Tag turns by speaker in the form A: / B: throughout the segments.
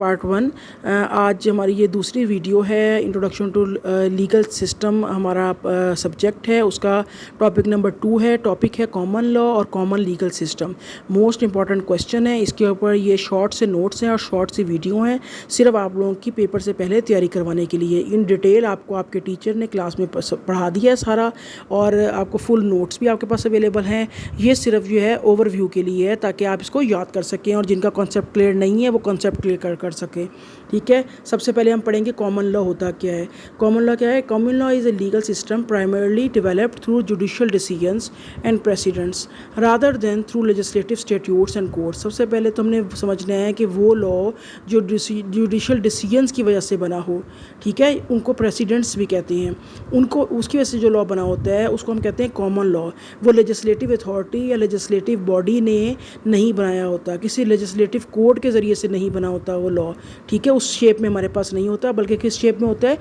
A: Part 1। आज हमारी ये दूसरी वीडियो है। इंट्रोडक्शन टू लीगल सिस्टम हमारा सब्जेक्ट है, उसका टॉपिक नंबर 2 है। टॉपिक है कॉमन लॉ और common legal system. Most important question है, इसके ऊपर ये शॉर्ट से नोट्स हैं और शॉर्ट से वीडियो हैं, सिर्फ आप लोगों की पेपर से पहले तैयारी करवाने के लिए। इन डिटेल आपको आपके टीचर ने क्लास में पढ़ा दिया है सारा, और आपको फुल नोट्स भी आपके पास अवेलेबल हैं। ये सिर्फ जो है ओवरव्यू के लिए है, ताकि आप इसको याद कर सकें, और जिनका कॉन्सेप्ट क्लियर नहीं है वो कॉन्सेप्ट क्लियर कर सके। ठीक है, सबसे पहले हम पढ़ेंगे कॉमन लॉ होता क्या है। कॉमन लॉ क्या है? Common law is a legal system primarily developed through judicial decisions and precedents rather than through legislative statutes and courts. सबसे पहले तो हमने समझना है कि वो लॉ जो जुडिशियल डिसीजंस की वजह से बना हो, ठीक है, उनको प्रेसिडेंट्स भी कहते हैं। उनको उसकी वजह से जो लॉ बना होता है उसको हम कहते हैं कॉमन लॉ। वो लेजिस्लेटिव अथॉरिटी या लेजिस्लेटिव बॉडी ने नहीं बनाया होता, किसी लेजिस्लेटिव कोड के ज़रिए से नहीं बना होता वो लॉ। ठीक है, उस शेप में हमारे पास नहीं होता, बल्कि किस शेप में होता है?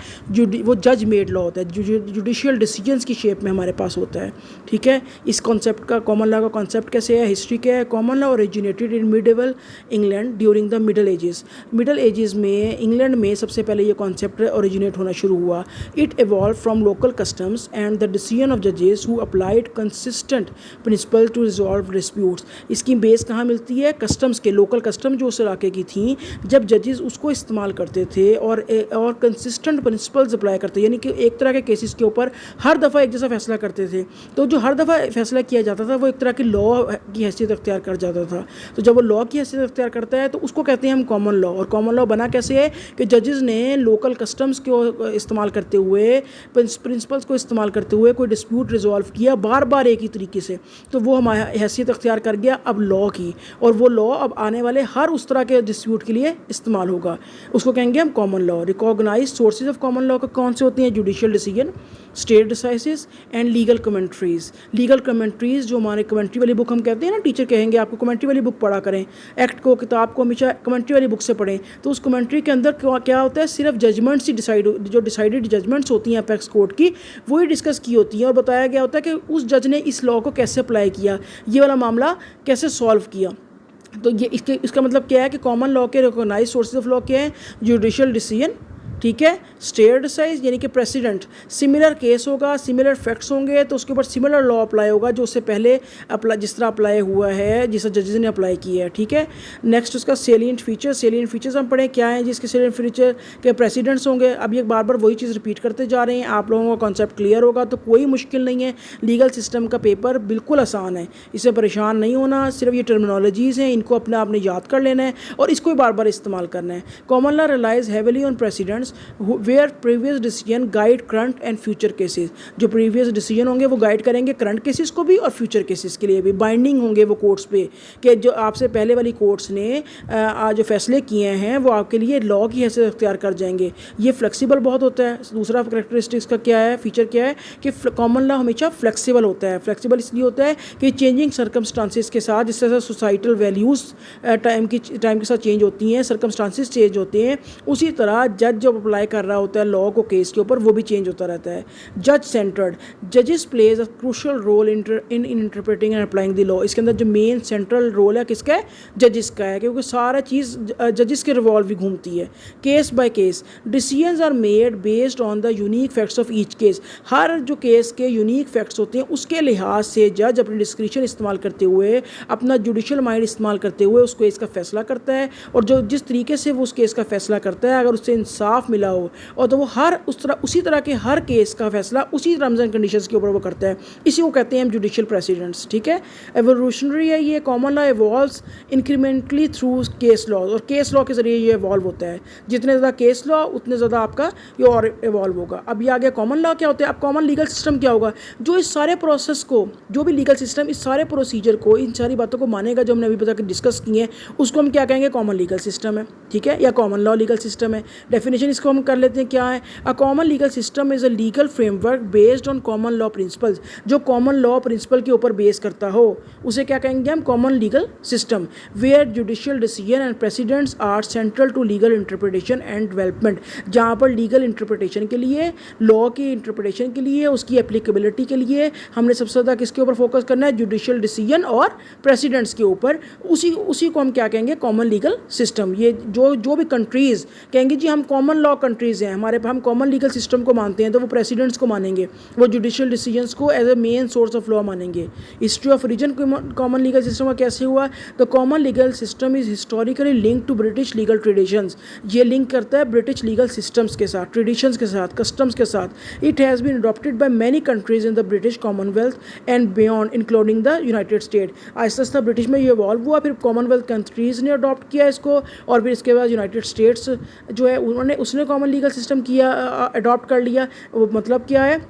A: वो जज मेड लॉ होता है, जुडिशियल डिसीजंस की शेप में हमारे पास होता है। ठीक है, इस कॉन्सेप्ट का, कॉमन लॉ का कॉन्सेप्ट कैसे है, हिस्ट्री क्या है? Common law originated in medieval England during the middle ages. Middle ages में इंग्लैंड में सबसे पहले ये कॉन्सेप्ट ओरिजिनेट होना शुरू हुआ। It evolve from local customs and the decision of जजेस who applied consistent principle to resolve disputes. इसकी बेस कहाँ मिलती है? कस्टम्स के, लोकल कस्टम जो उस इलाके की थी, जब जजेस उसको इस्तेमाल करते थे और कंसिस्टेंट प्रिंसिपल्स अप्लाई करते, यानी कि एक तरह के केसेस के ऊपर हर दफ़ा एक जैसा फैसला करते थे, तो जो हर दफ़ा फैसला किया जाता था वो एक तरह की लॉ की हैसियत अख्तियार कर जाता था। तो जब वो लॉ की हैसियत अख्तियार करता है तो उसको कहते हैं हम कॉमन लॉ। और कॉमन लॉ बना कैसे है कि जजेस ने लोकल कस्टम्स को इस्तेमाल करते हुए, प्रिंसिपल्स को इस्तेमाल करते हुए कोई डिस्प्यूट रिजॉल्व किया बार बार एक ही तरीके से, तो वो हमारी हैसियत अख्तियार कर गया अब लॉ की, और वो लॉ अब आने वाले हर उस तरह के डिस्प्यूट के लिए इस्तेमाल होगा। उसको कहेंगे हम common law. Recognise sources of common law का कौन से होते हैं? Judicial decision, stare decisis and legal commentaries. Legal commentaries जो हमारे कमेंट्री वाली बुक हम कहते हैं ना, टीचर कहेंगे आपको कमेंट्री वाली बुक पढ़ा करें, एक्ट को, किताब को हमेशा कमेंट्री वाली बुक से पढ़ें। तो उस कमेंट्री के अंदर क्या होता है? सिर्फ जजमेंट्स ही जो डिसाइडेड जजमेंट्स होती हैं अपेक्स कोर्ट की, वही डिस्कस की होती हैं, और बताया गया होता है कि उस जज ने इस लॉ को कैसे अप्लाई किया, ये वाला मामला कैसे सॉल्व किया। तो ये इसका मतलब क्या है कि कॉमन लॉ के रिकॉग्नाइज सोर्सेज ऑफ लॉ क्या है? जुडिशियल डिसीजन, ठीक है, स्टेट डिसाइज यानी कि प्रेसिडेंट, सिमिलर केस होगा, सिमिलर फैक्ट्स होंगे तो उसके ऊपर सिमिलर लॉ अप्लाई होगा जो उससे पहले जिस तरह अप्लाई हुआ है, जिस जजेस ने अप्लाई किया है। ठीक है, नेक्स्ट उसका सेलिएंट फीचर। सेलिएंट फीचर्स हम पढ़ें क्या है जिसके सेलिएंट फीचर के प्रेसिडेंट्स होंगे। अब ये बार बार वही चीज़ रिपीट करते जा रहे हैं, आप लोगों का कॉन्सेप्ट क्लियर होगा तो कोई मुश्किल नहीं है। लीगल सिस्टम का पेपर बिल्कुल आसान है, इससे परेशान नहीं होना। सिर्फ ये टर्मिनोलॉजीज़ हैं, इनको अपने आपने याद कर लेना है और इसको ही बार बार इस्तेमाल करना है। Common law relies heavily on precedents where previous decision guide current and future cases. जो प्रीवियस डिसीजन होंगे वो गाइड करेंगे करंट केसेस को भी और फ्यूचर केसेस के लिए भी। बाइंडिंग होंगे वो कोर्ट्स पे, कि जो आपसे पहले वाली कोर्ट्स ने जो फैसले किए हैं वो आपके लिए लॉ की हैसियत अख्तियार कर जाएंगे। ये फ्लेक्सिबल बहुत होता है। दूसरा करेक्टरिस्टिक्स का क्या है, फीचर क्या है कि कॉमन लॉ हमेशा फ्लेक्सिबल होता है। फ्लेक्सिबल इसलिए होता है कि चेंजिंग सर्कमस्टांसिस के साथ, जिस तरह सोसाइटल वैल्यूज़ टाइम के साथ चेंज होती हैं, सर्कमस्टांसिस चेंज होते हैं, उसी तरह जज जब अप्लाई कर रहा होता है लॉ को केस के ऊपर वो भी चेंज होता रहता है। जज सेंटर्ड, जजेस plays a crucial role in interpreting and applying the law. इसके अंदर जो मेन सेंट्रल रोल है किसका है? जजेस का है, क्योंकि सारा चीज़ जजेस के रिवॉल्व भी घूमती है। Case by case, decisions are made based on the unique facts of each case. हर जो केस के यूनिक फैक्ट्स होते हैं उसके लिहाज से जज अपनी डिस्क्रिप्शन इस्तेमाल करते हुए, अपना जुडिशियल माइंड इस्तेमाल करते हुए उस केस का फैसला करता है। और जो जिस तरीके से वो उस केस का फैसला करता है, अगर उससे इंसाफ मिला हो और तो वो हर उसी तरह के हर केस का फैसला उसी टर्म्स एंड कंडीशंस के ऊपर वो करता है। इसी को कहते हैं हम जुडिशियल प्रेसिडेंट्स। ठीक है, एवोल्यूशनरी है ये। Common law evolves incrementally through case law, और केस लॉ के जरिए ये एवॉल्व होता है। जितने ज़्यादा केस लॉ उतने ज़्यादा आपका ये और एवॉल्व होगा। अब ये आ गया कॉमन लॉ क्या होता है। अब कॉमन लीगल सिस्टम क्या होगा? जो इस सारे प्रोसेस को, जो भी लीगल सिस्टम इस सारे प्रोसीजर को, इन सारी बातों को मानेगा जो हमने अभी बता के डिस्कस किए हैं, उसको हम क्या कहेंगे? कॉमन लीगल सिस्टम है। ठीक है, या कॉमन लॉ लीगल सिस्टम है। डेफिनेशन इसको हम कर लेते हैं क्या है, a common legal system is a legal framework based on common law principles, जो कॉमन लॉ प्रिंसिपल के ऊपर बेस करता हो उसे क्या कहेंगे हम, common legal system, where judicial decision and precedents are central to legal interpretation and development, जहाँ पर लीगल इंटरप्रिटेशन के लिए, लॉ की इंटरप्रिटेशन के लिए, उसकी एप्लीकेबिलिटी के लिए हमने सबसे ज़्यादा किसके ऊपर फोकस करना है, जुडिशियल डिसीजन और प्रेसिडेंट्स के ऊपर, उसी को हम क्या कहेंगे, कॉमन लीगल सिस्टम। ये जो भी कंट्रीज़ कहेंगे जी हम कॉमन लॉ कंट्रीज़ हैं, हमारे हम कॉमन लीगल सिस्टम को मानते हैं, तो वो प्रेसिडेंट्स को मानेंगे, वो जुडिशियल डिसीजंस को as a main source of law मानेंगे। History of reason common legal system का कैसे हुआ, the common legal system is historically link to British legal traditions, ये लिंक करता है ब्रिटिश लीगल सिस्टम्स के साथ, ट्रेडिशंस के साथ, कस्टम्स के साथ। It has been adopted by many countries in the British Commonwealth and beyond including the United State. आहिस्ता आहिस्ता ब्रिटिश में ये इवॉल्व हुआ, फिर कॉमनवेल्थ कंट्रीज़ ने अडॉप्ट किया इसको, और फिर इसके बाद यूनाइटेड स्टेट्स जो है उसने कॉमन लीगल सिस्टम किया, अडॉप्ट कर लिया। वो मतलब क्या है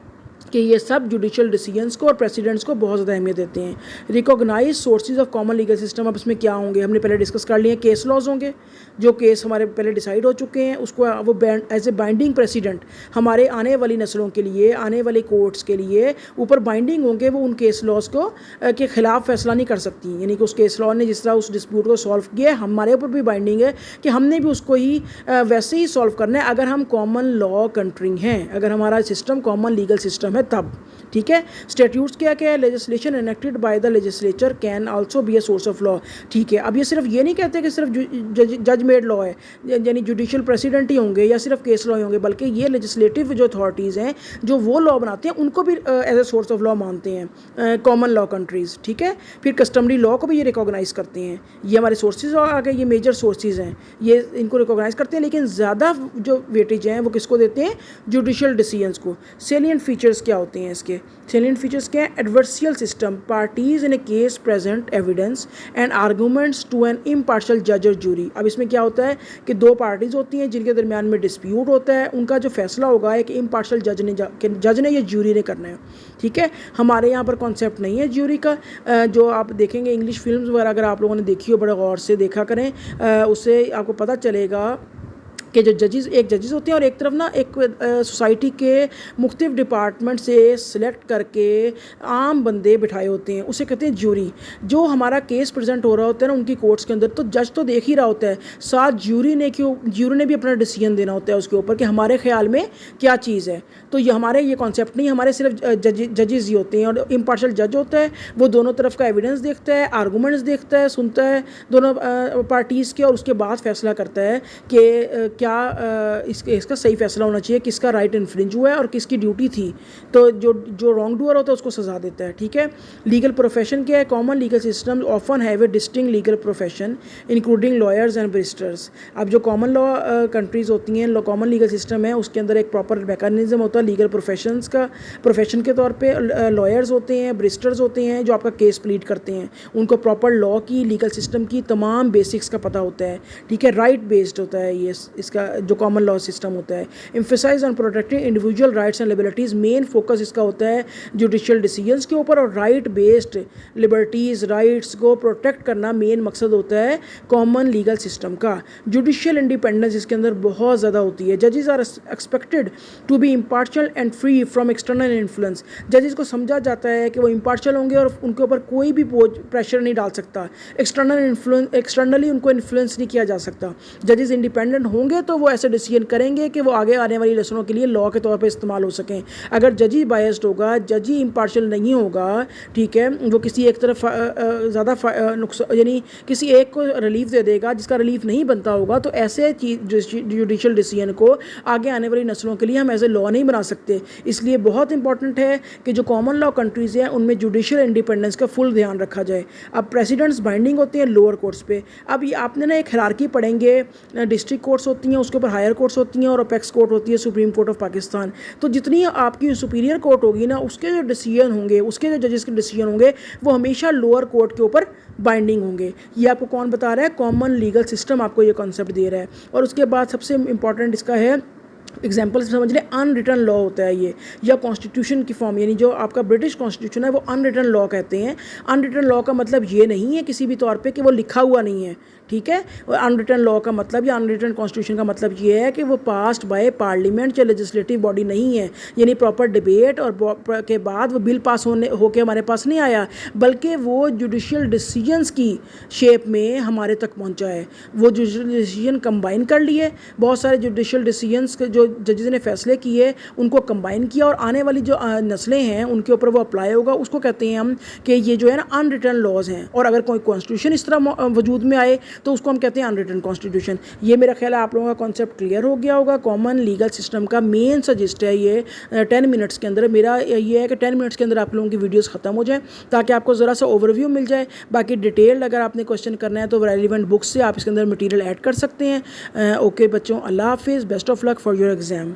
A: कि ये सब जुडिशियल डिसीजंस को और प्रेसिडेंट्स को बहुत ज़्यादा अहमियत देते हैं। Recognise sources of common legal system, अब इसमें क्या होंगे, हमने पहले डिस्कस कर लिए, केस लॉज होंगे, जो केस हमारे पहले डिसाइड हो चुके हैं उसको वो एज ए बाइंडिंग प्रेसिडेंट हमारे आने वाली नस्लों के लिए, आने वाले कोर्ट्स के लिए ऊपर बाइंडिंग होंगे, वो उन केस लॉज को के ख़िलाफ़ फैसला नहीं कर सकती, यानी कि उस केस लॉ ने जिस तरह उस डिस्प्यूट को सॉल्व किया, हमारे ऊपर भी बाइंडिंग है कि हमने भी उसको ही वैसे ही सॉल्व करना है, अगर हम कॉमन लॉ कंट्री हैं, अगर हमारा सिस्टम कॉमन लीगल सिस्टम है तब, ठीक है। स्टैट्यूट्स क्या क्या है, legislation enacted by the legislature can also be a source of law, ठीक है। अब ये सिर्फ ये नहीं कहते कि सिर्फ जज मेड लॉ है, यानी जुडिशियल प्रेसिडेंट ही होंगे या सिर्फ केस लॉ ही होंगे, बल्कि ये लेजिस्लेटिव जो अथॉरिटीज़ हैं जो वो लॉ बनाते हैं उनको भी as a source of law मानते हैं कॉमन लॉ कंट्रीज़, ठीक है। फिर कस्टमरी लॉ को भी ये रिकॉग्नाइज़ करते हैं, ये हमारे सोर्सेज आ गए, ये मेजर सोर्सेज हैं, ये इनको रिकॉग्नाइज़ करते हैं, लेकिन ज़्यादा जो वेटेज हैं वो किसको देते हैं, जुडिशियल डिसीजंस को। सेलिएंट फीचर्स क्या होते हैं इसके, सेलिएंट फीचर्स क्या है, adversarial system, parties in a case present evidence and arguments to an impartial जज और जूरी। अब इसमें क्या होता है कि दो पार्टीज़ होती हैं जिनके दरमियान में डिस्प्यूट होता है, उनका जो फैसला होगा एक इम्पार्शियल जज ने या जूरी ने करना है, ठीक है। हमारे यहाँ पर कॉन्सेप्ट नहीं है ज्यूरी का, जो आप देखेंगे इंग्लिश फिल्म्स वगैरह अगर आप लोगों ने देखी हो बड़े गौर से देखा करें, उससे आपको पता चलेगा कि जो एक जजेस होते हैं और एक तरफ ना एक सोसाइटी के मुख्तलिफ डिपार्टमेंट से सिलेक्ट करके आम बंदे बिठाए होते हैं, उसे कहते हैं ज्यूरी। जो हमारा केस प्रेजेंट हो रहा होता है ना उनकी कोर्ट्स के अंदर, तो जज तो देख ही रहा होता है, साथ ज्यूरी ने भी अपना डिसीजन देना होता है उसके ऊपर कि हमारे ख्याल में क्या चीज़ है। तो ये हमारे ये कॉन्सेप्ट नहीं, हमारे सिर्फ जजेस ही होते हैं, और इम्पार्शियल जज होता है, वो दोनों तरफ का एविडेंस देखता है, आर्गूमेंट्स देखता है, सुनता है दोनों पार्टीज़ के, और उसके बाद फैसला करता है कि क्या इसका सही फैसला होना चाहिए, किसका राइट इन्फ्रिंज हुआ है और किसकी ड्यूटी थी। तो जो रॉन्ग डूअर होता है उसको सजा देता है, ठीक है। लीगल प्रोफेशन क्या है, common legal system often have a distinct legal profession including lawyers and barrister's. अब जो कॉमन लॉ कंट्रीज़ होती हैं, कॉमन लीगल सिस्टम है, उसके अंदर एक प्रॉपर मैकेनिज्म होता है लीगल प्रोफेशंस का। प्रोफेशन के तौर पर लॉयर्स होते हैं, बैरिस्टर्स होते हैं जो आपका केस प्लीड करते हैं, उनको प्रॉपर लॉ की, लीगल सिस्टम की तमाम बेसिक्स का पता होता है, ठीक है। राइट बेस्ड होता है ये इसका जो कॉमन लॉ सिस्टम होता है। Emphasise on protecting individual rights and liberties, main focus इसका होता है जुडिशियल डिसीजंस के ऊपर, और राइट बेस्ड लिबर्टीज़ राइट्स को प्रोटेक्ट करना मेन मकसद होता है कॉमन लीगल सिस्टम का। जुडिशियल इंडिपेंडेंस इसके अंदर बहुत ज़्यादा होती है। जजेस are expected to be impartial and free from external influence. जजेस को समझा जाता है कि वो इम्पार्शियल होंगे और उनके ऊपर कोई भी प्रेशर नहीं डाल सकता, एक्सटर्नली उनको इन्फ्लुएंस नहीं किया जा सकता। जजेस इंडिपेंडेंट होंगे तो वो ऐसे डिसीजन करेंगे कि वो आगे आने वाली नस्लों के लिए लॉ के तौर पे इस्तेमाल हो सकें। अगर जज ही बायस्ड होगा, जज ही इम्पार्शियल नहीं होगा, ठीक है, वो किसी एक तरफ ज़्यादा यानी किसी एक को रिलीफ दे देगा जिसका रिलीफ नहीं बनता होगा, तो ऐसे जुडिशियल डिसीजन को आगे आने वाली नस्लों के लिए हम एज ए लॉ नहीं बना सकते। इसलिए बहुत इंपॉर्टेंट है कि जो कॉमन लॉ कंट्रीज़ हैं उनमें जुडिशियल इंडिपेंडेंस का फुल ध्यान रखा जाए। अब प्रेसिडेंट्स बाइंडिंग होते हैं लोअर कोर्ट्स पे। अब ये आपने ना एक हायरार्की पढ़ेंगे, डिस्ट्रिक्ट कोर्ट्स होती हैं, उसके ऊपर हायर कोर्ट्स होती हैं और अपेक्स कोर्ट होती है सुप्रीम कोर्ट ऑफ पाकिस्तान। तो जितनी आपकी सुपीरियर कोर्ट होगी ना, उसके जो डिसीजन होंगे, उसके जो जजेस के डिसीजन होंगे, वो हमेशा लोअर कोर्ट के ऊपर बाइंडिंग होंगे। ये आपको कौन बता रहा है, कॉमन लीगल सिस्टम आपको ये कॉन्सेप्ट दे रहा है। और उसके बाद सबसे इम्पॉर्टेंट इसका है एग्जाम्पल समझ लें, अनरिटन लॉ होता है ये, या कॉन्स्टिट्यूशन की फॉर्म, यानी जो आपका ब्रिटिश कॉन्स्टिट्यूशन है वो अनरिटन लॉ कहते हैं। अनरिटन लॉ का मतलब ये नहीं है किसी भी तौर पे कि वो लिखा हुआ नहीं है, ठीक है। अनरिटन लॉ का मतलब या अनरिटन कॉन्स्टिट्यूशन का मतलब ये है कि वो पास्ड बाय पार्लियामेंट या लेजिस्लेटिव बॉडी नहीं है, यानी प्रॉपर डिबेट और के बाद वो बिल पास होके हमारे पास नहीं आया, बल्कि वो जुडिशियल डिसीजंस की शेप में हमारे तक पहुंचा है। वो जुडिशियल डिसीजन कंबाइन कर लिए, बहुत सारे जुडिशियल डिसीजंस जो जजेस ने फैसले किए उनको कंबाइन किया, और आने वाली जो नस्लें हैं उनके ऊपर वो अप्लाई होगा। उसको कहते हैं हम कि ये जो है ना अनरिटन लॉज हैं। और अगर कोई कॉन्स्टिट्यूशन इस तरह वजूद में आए तो उसको हम कहते हैं अनरिटन कॉन्स्टिट्यूशन। ये मेरा ख्याल है आप लोगों का कॉन्सेप्ट क्लियर हो गया होगा। कॉमन लीगल सिस्टम का मेन सजेस्ट है ये 10 मिनट्स के अंदर, मेरा ये है कि 10 मिनट्स के अंदर आप लोगों की वीडियोस ख़त्म हो जाए ताकि आपको ज़रा सा ओवरव्यू मिल जाए। बाकी डिटेल अगर आपने क्वेश्चन करना है तो रेलिवेंट बुक्स से आप इसके अंदर मटीरियल ऐड कर सकते हैं। ओके बच्चों, अल्लाह हाफिज़, best of luck for your exam.